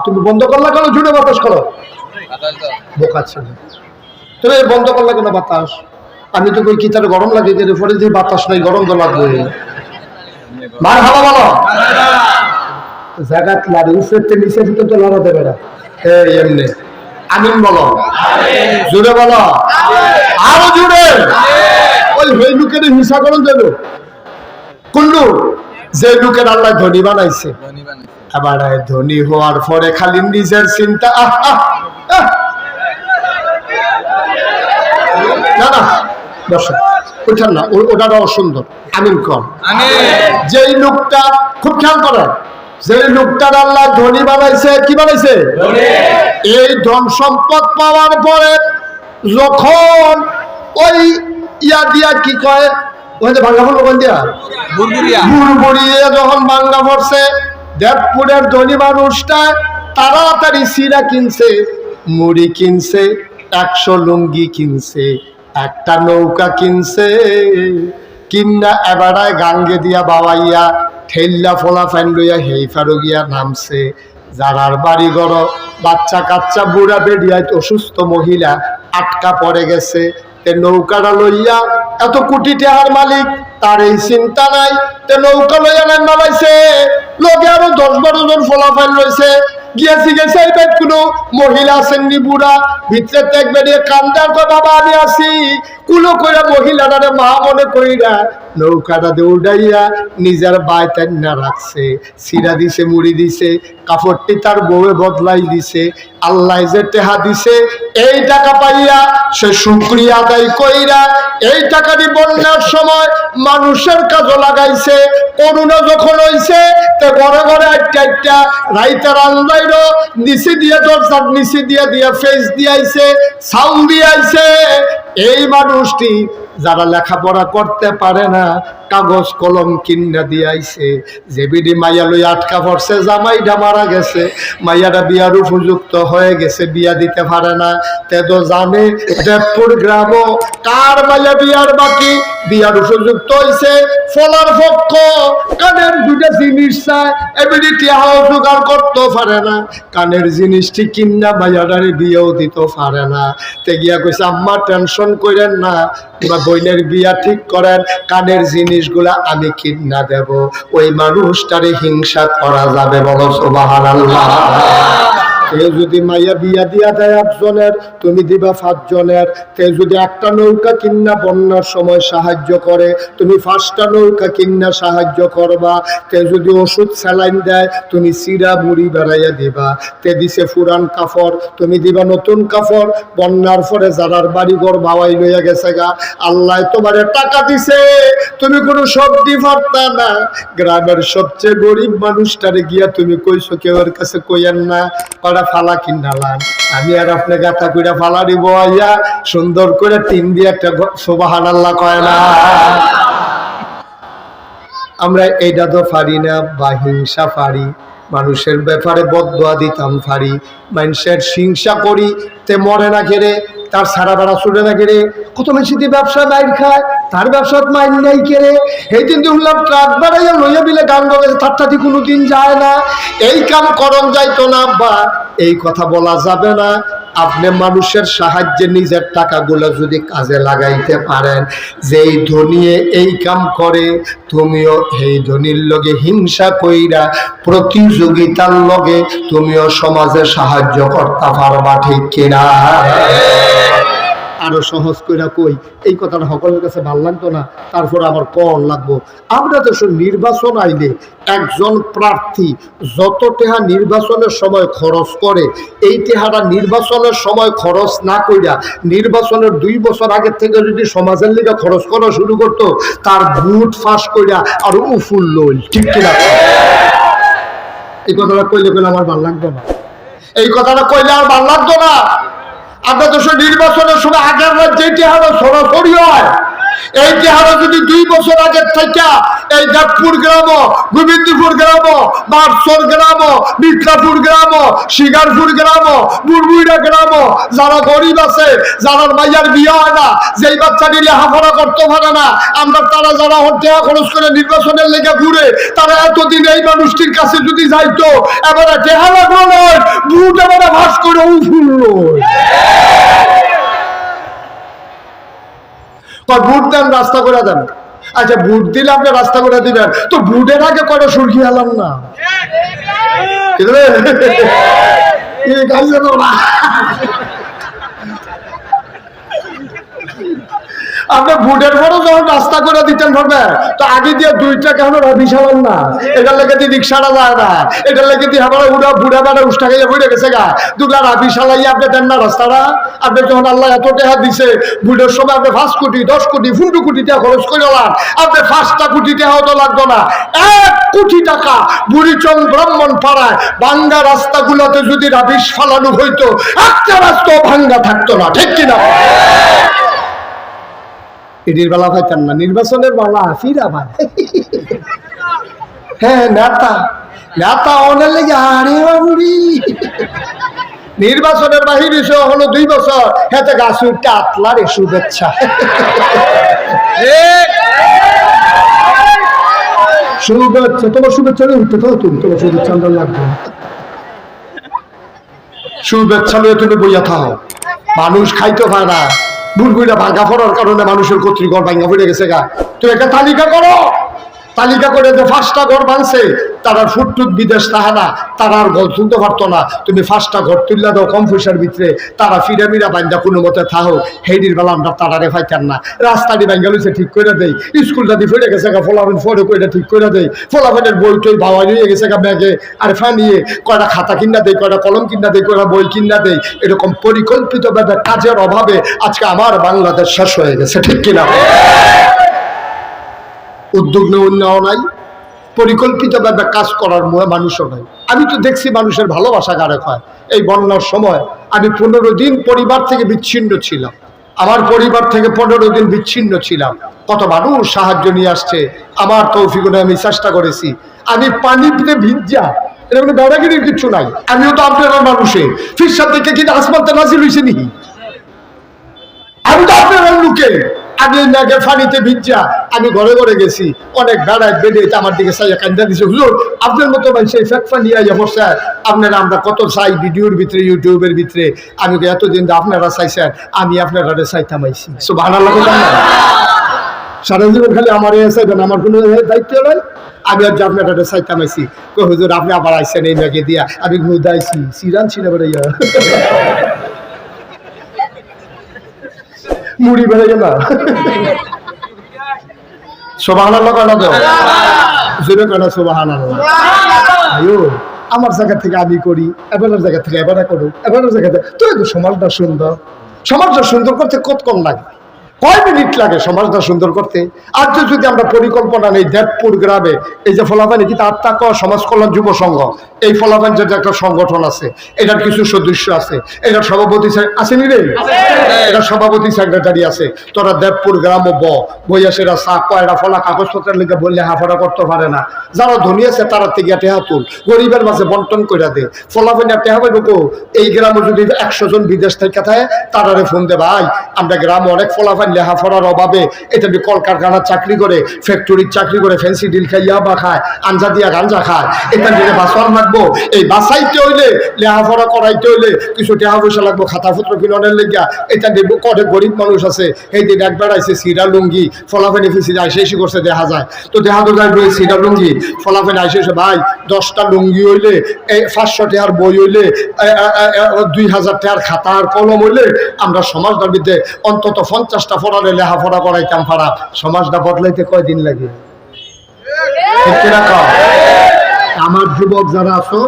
তুমি বন্ধ করলা কেন? জুড়ে বাতাস করো, বোকা ছেলে। তুমি বন্ধ করলা কেন বাতাস? আমি তো কই কি তার গরম লাগে, যে ফলে দিয়ে বাতাস নাই, গরম তো লাগবে। মার হাওয়া বলো, জায়গা লাড়ি উপরে নিচে তো লড়া দেবে না। এমনি আমিন বলো, জুড়ে বলো, আরো জুড়ে। ওই হই লোকের হিংসা করুন দেব কুল্লু, যে লোকের আল্লাহ ধনী বানাইছে, আবার ধনী হওয়ার পরে খালি নিজের চিন্তা। না না বসে ওইটার না, ওটা অসুন্দর। আমিন কম। যেই লোকটা, খুব খেয়াল করেন, যে লোকটার আল্লাহ ধনী বানাইছে, কি বানাইছে? এই ধন সম্পদ পাওয়ার পরে যখন ওই ইয়া দিয়া কি কয়, ওই যে ভাঙ্গা ফল দিয়া বুড়বুড়িয়ে যখন ভাঙ্গা পড়ছে, দেবপুরের ধনী মানুষটা তাড়াতাড়ি সিরা কিনছে, মুড়ি কিনছে, 100 লুঙ্গি কিনছে, একটা নৌকা কিনছে, কিন্না এবারায় গাঙ্গে দিয়া বাবাইয়া ঠেল্লা ফোলা ফ্যান লইয়া হেই ফারুগিয়া নামছে। যারার বাড়ি ঘর বাচ্চা কাচ্চা বুড়া বেডিয়ায় অসুস্থ মহিলা আটকা পড়ে গেছে, তে নৌকাটা লইয়া, এত কোটি টাকার মালিক, তার এই চিন্তা নাই, তে নৌকা লইয়া নাই নামাইছে। লোকে আরো 10-12 জন ফলাফল রয়েছে, গিয়েছি গেছে এই বেড কোনো মহিলা আসেননি, বুড়া ভিতরে দেখবে নিয়ে কান্দার তো বাবা আমি আসি, কুলো কইরা মহিলাটারে মা মনে কইরা নৌকাটা দৌড়াইয়া নিজের বাইতে না রাখছে, সিরা দিছে, মুড়ি দিছে, কাপড়টি তার বউয়ে বদলাই দিছে। আল্লাহ যে টেহা দিছে, এই টাকা পাইয়া সে শুকরিয়া আদায় কইরা এই টাকাটি বন্যার সময় মানুষের কাজে লাগাইছে। করুণা যখন হইছে, তে ঘরে ঘরে একটা রাইতার আন্দাইর নিচে দিয়ে, দরজার নিচে দিয়ে দিয়া ফেস দিয়াইছে, সাউন্ড দিয়াইছে। এই মানুষটি যারা লেখাপড়া করতে পারে না, কাগজ কলম কিনা দিয়াইছে। যে বিডি মাইয়া লই আটকা পড়ছে, জামাইটা মারা গেছে, মাইয়াটা বিয়ার উপযুক্ত হয়ে গেছে, বিয়া দিতে পারে না, তে তো জানে দেবপুর গ্রাম কার মাইয়া বিয়ার বাকি, বিয়ার উপযুক্ত হইছে, ফলার পক্ষ কানের দুটা জিনিস চায়, এবিডি টিহাও জোগাড় করতে পারে না, কানের জিনিসটি কিনা মাইয়াটারে বিয়েও দিতে পারে না। তে গিয়া কইছে আম্মা টেনশন করেন না, বা বইনের বিয়া ঠিক করেন, কানের জিনিসগুলা আমি কিনা দেব। ওই মানুষটারে হিংসা করা যাবে, বলো সুবহানাল্লাহ। কেউ যদি মাইয়া বিয়া দিয়া দেয় 1 জনের, তুমি দিবা 5 জনের। কেউ যদি একটা নৌকা কিন্না বন্যার সময় সাহায্য করে, তুমি 5টা নৌকা কিন্না সাহায্য করবা। কেউ যদি ওষুধ স্যালাইন দেয়, তুমি চিরা মুড়ি বেড়াইয়া দিবা। তে দিছে পুরান কাপড়, তুমি দিবা নতুন কাপড়। বন্যার পরে যারার বাড়ি ঘর বাওয়াই লইয়া গেছে গা, আল্লাহ তোমারে টাকা দিছে, তুমি কোনো সবজি পারতা না। গ্রামের সবচেয়ে গরিব মানুষটারে গিয়া তুমি কইছো, কেউ এর কাছে কইয়েন না, ফালা কিনালাম আমি, আর আপনি গাথা কইরা ফালা দিব আইয়া সুন্দর করে টিন দিয়ে একটা সুবহানাল্লাহ কয় না। আমরা এইটা তো পারি না, বা হিংসা পারি, মানুষের ব্যাপারে বদদোয়া দিতাম পারি, মানুষের হিংসা করি, তে মরে না কেড়ে, তার সারা বেড়া ছুটে না কেড়ে। কত মানুষ ব্যবসা মাইর খায়, তার ব্যবসাত মাইন নাই কেড়ে। এই দিন শুনলাম ট্রাক বাড়াইয়া লইয়া বিলে গান গেছে, তারটাতে কোনোদিন যায় না। এই কাম করণ যাইতো না, বা এই কথা বলা যাবে না। আপনি মানুষের সাহায্যে নিজের টাকাগুলো যদি কাজে লাগাইতে পারেন, যেই ধনিয়ে এই কাম করে, তুমিও এই ধনির লগে হিংসা কইরা প্রতিযোগিতার লগে তুমিও সমাজে সাহায্য করতে পারবা, ঠিক কিনা? আরো সহজ কইরা কই, এই কথাটা সকলের কাছে ভালো লাগতো না, তারপর আবার কন লাগবো। আমরা তো নির্বাচন আইলে একজন প্রার্থী যত টাকা নির্বাচনের সময় খরচ করে, এই টাকাটা নির্বাচনের সময় খরচ না কইরা নির্বাচনের 2 বছর আগের থেকে যদি সমাজের লিগে খরচ করা শুরু করতো, তার ভোট ফাঁস কইরা আর উফুল লইল, ঠিক কিনা? এই কথাটা কইলে আমার ভালো লাগতো না, এই কথাটা কইলে আর ভালো লাগতো না। আমরা তো নির্বাচনের সময় আগের যেটি হারো সরাসরি হয়, এই হারো যদি 2 বছর আগের থেকে এই দেবপুর গ্রাম, গোবিন্দপুর গ্রাম, বারসর গ্রাম, মিত্রাপুর গ্রাম, শিকারপুর গ্রাম, বুড়বুড়া গ্রাম, যারা গরিব আছে, যারা মাইয়ার বিয়ে হয় না, যেই বাচ্চাটি লেখাপড়া করতে পারে না, আমরা তারা যারা টাকা খরচ করে নির্বাচনের লেগে ঘুরে, তারা এতদিন এই মানুষটির কাছে যদি যাইতো, এবারে টেহা লাগলো বুট আবার ভাস করে ফুললো বুট দেন রাস্তা করে দেন। আচ্ছা বুট দিলে আপনি রাস্তা করে দিবেন, তো বুটের আগে কয়টা সুরকি আলাম না আপনি বুটের পরে যখন রাস্তা করে দিতেন ভাবে, তো আগে দিয়ে দুইটা কেন বিশাল না, এটার লেগে দিয়ে রিক্সাটা যায় না, এটার লেগে দিয়ে আমার উড়া বুড়া বেড়া উষ্টা খাইয়া বুড়ে গেছে গা, দুগলা রাবি সালাই আপনি দেন না রাস্তাটা। আপনি যখন আল্লাহ এত টাকা দিছে, বুটের সময় আপনি 5 কোটি 10 কোটি 15 কোটি টাকা খরচ করে লান, আপনি 5টা কোটি টাকা তো লাগতো না, 1 কোটি টাকা বুড়িচং ব্রাহ্মণ পাড়ায় ভাঙ্গা রাস্তাগুলোতে যদি রাবিশ ফালানো হইতো, একটা রাস্তা ভাঙ্গা থাকতো না, ঠিক কিনা? এটির বেলা পাইতেন না, নির্বাচনের বেলা ফিরা ভাই। হ্যাঁ নেতা নেতা অনেক লেগে আরে বুড়ি নির্বাচনের বাহির হলো 2 বছর, হেতে গাছ উঠতে আতলারে শুভেচ্ছা। শুভেচ্ছা তোমার শুভেচ্ছা উঠতে তো তুমি তোমার শুভেচ্ছা লাগবে, শুভেচ্ছা নিয়ে তুমি বইয়া থাও। মানুষ খাইতে পায় না, বুড়বুড়া ভাঙ্গা পড়ার কারণে মানুষের কর্তৃঘর ভাঙ্গা পড়ে গেছে গা। তো একটা তালিকা করো, তালিকা করে যে 5টা ঘর ভাঙছে, তারা ফুটটুট বিদেশ থাকে না, তারা আর ঘর তুলতে পারতো না, তুমি 5টা ঘর তুললে দাও কম পয়সার ভিতরে, তারা ফিরা মিরা বান্ধা কোনো মতে থাকো। হেডির বেলা আমরা তারারে ফাইতাম না, রাস্তাটি ভাঙ্গা লইছে ঠিক করে দেয়, স্কুলটা দিয়ে ফেটে গেছে গা, ফলাফল ফটো করে ঠিক করে দেয়, ফলাফলের বই টই বাবা নিয়ে গেছে গা ব্যাগে, আর ফানিয়ে কয়টা খাতা কিনা দেয়, কয়টা কলম কিনা দেয়, কয়টা বই কিনা দেয়। এরকম পরিকল্পিতভাবে কাজের অভাবে আজকে আমার বাংলাদেশ শেষ হয়ে গেছে, ঠিক কিনা? উদ্যোগ নেওয়া নাই, পরিকল্পিতভাবে কাজ করার মানুষও নাই। আমি তো দেখছি মানুষের ভালোবাসা কারে হয়। এই বন্যার সময় আমি 15 দিন পরিবার থেকে বিচ্ছিন্ন ছিলাম, আমার পরিবার থেকে 15 দিন বিচ্ছিন্ন ছিলাম। কত মানুষ সাহায্য নিয়ে আসছে, আমার তৌফিক আমি চেষ্টা করেছি। আমি পানিতে ভিজা, এটা কোনো দাদাগিরির কিছু নাই। আমিও তো আপনার মানুষে ফিরসাদ থেকে কিন্তু আসমানতে নাজিল হয়েছে নি, আমি তো আপনার লোকে। আমি নাকে ফানিতে ভিজা আমি ঘরে ঘরে গেছি, অনেক বেড়ায় বেড়ে আমার দিকে চাইয়া কান্দা দিছে, হুজুর আপনার মতো ভাই সেই ফ্যাক্ট নিয়ে আইয়া বসে আপনারা আমরা কত চাই ভিডিওর ভিতরে ইউটিউবের ভিতরে। আমি এতদিন আপনারা চাইছেন, আমি আপনারা চাইতাম আইছি। সুবহানাল্লাহ। সারা জীবন খালি আমার চাইবেন, আমার কোনো দায়িত্ব নয়। আমি আর যে আপনারা চাইতাম আইছি, হুজুর আপনি আবার আইসেন এই মেঘে দিয়া, আমি ঘুদাইছি সিরান ছিল বেড়াইয়া মুড়ি বেড়ে গেল। সুবহানাল্লাহ কেন দাও, জোরে কেন সুবহানাল্লাহ। আয়ো আমার জায়গা থেকে আমি করি, এবারের জায়গা থেকে এবারে করো, এবারের জায়গা থেকে তো সমাজটা সুন্দর। সমাজটা সুন্দর করতে কত কম লাগে, কয় মিনিট লাগে সমাজটা সুন্দর করতে। আর যদি আমরা পরিকল্পনা নেই, দেবপুর গ্রামে এই যে ফলাফানি কিন্তু আত্মাক সমাজ কল্যাণ যুব সংঘ, এই ফলাফান যেটা একটা সংগঠন আছে, এটার কিছু সদস্য আছে, এটার সভাপতি আসেনি রে, এটা সভাপতি সেক্রেটারি আছে। তোরা দেবপুর গ্রাম বইয়া সেরা চা কয়টা ফলা কাগজপত্রের লিখে বললে হাফাড়া করতে পারে না। যারা ধনী আছে তারা থেকে টেহা তুল, গরিবের মাঝে বন্টন করে দে। ফলাফানি টেহা পাইব। এই গ্রামে যদি 100 জন বিদেশ থেকে থাকে, তারারে ফোন দে, ভাই আমরা গ্রামে অনেক ফলাফান লেখাপড়ার অভাবে এটা কলকারখানার চাকরি করে, ফ্যাক্টরির চাকরি করে, ফ্যান্সি ডিল খাই ইয়াবা খায়, আঞ্জা দিয়া গাঞ্জা খায়, এটা নিয়ে বাঁচান লাগবো। এই বাঁচাইতে হইলে লেখাপড়া করাইতে হইলে কিছু টাকা পয়সা লাগবো, খাতাপত্র কিনার লেগা। এটা দেখবো অনেক গরিব মানুষ আছে, এই দিন একবার আইসে সিরা লুঙ্গি ফলাফেন এসে আইসে এসে করছে দেখা যায়, তো দেখা তো যায় সিরা লুঙ্গি ফলাফেন আইসে এসে ভাই 10টা লুঙ্গি হইলে 500 টাকার বই হইলে 2000 টাকার খাতা আর কলম হইলে আমরা সমাজটার মধ্যে অন্তত 50টা ফরালে লেখাপড়া করাইতাম পারা। সমাজটা বদলাইতে কয়দিন লাগে? আমার যুবক যারা আছো,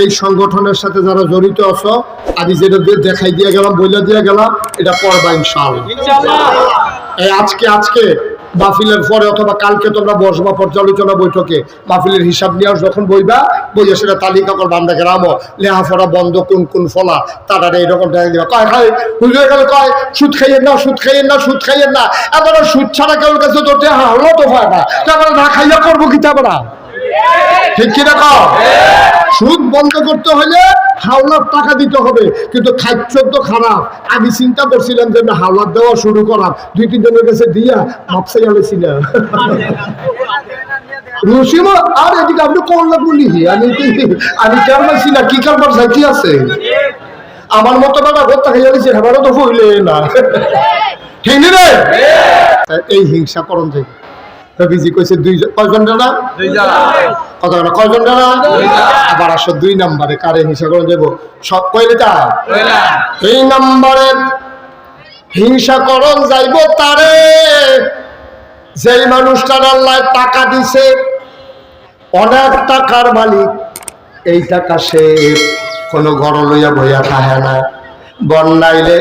এই সংগঠনের সাথে যারা জড়িত আছো, আমি যেটা দেখাই দিয়ে গেলাম, বইলা দিয়ে গেলাম, এটা করবা ইনশাআল্লাহ। এই আজকে মাহফিলের পরে অথবা কালকে তোমরা বসবা পর্যালোচনা বৈঠকে, মাহফিলের হিসাব নিয়ে যখন বইয়া সেটা তালিকা করবা। আমরা গ্রামও লেহাপড়া বন্ধ কোন কোন ফলা, তারা এইরকম দেখা দিবা। কয় খাই হুজুরে গেলে কয় সুদ খাইয়েন না, সুদ খাইয়েন না, সুদ খাইয়েন না। এবার সুদ ছাড়া কেউ কাছে তো হাওলা তো হয় না, তারপরে না খাইয়া করবো কি তারপরা, ঠিক কিনা কও? সুদ বন্ধ করতে হলে হাওলার টাকা দিতে হবে, কিন্তু খাদ্য তো খারাপ। আমি চিন্তা করছিলাম যে আমি হাওলার দেওয়া শুরু করাম, 2-3 জনের কাছে দিয়া মাপসাই আলেছিলাম। রসিম আর এদিকে আপনি কোন লাগবো নিহি আমি কারবার ছিল কি কারবার চাই কি আছে আমার মতো বেটা ঘর থাকে জানিস হেবারও তো হইলে না ঠিক নি রে এই হিংসা করণ থেকে রবিজি কইছে কয়জন জানা কত কয়জন জানা আবার আসো 2 নম্বরে কারে হিংসা করণ দেব সব কইলে তা এই নম্বরে হিংসা করণ যাইব তারে যেই মানুষটার আল্লাহ টাকা দিছে অনেক টাকার মালিক এই টাকা সে কোনো ঘর লইয়া বইয়া থাকে না বন্যাইলে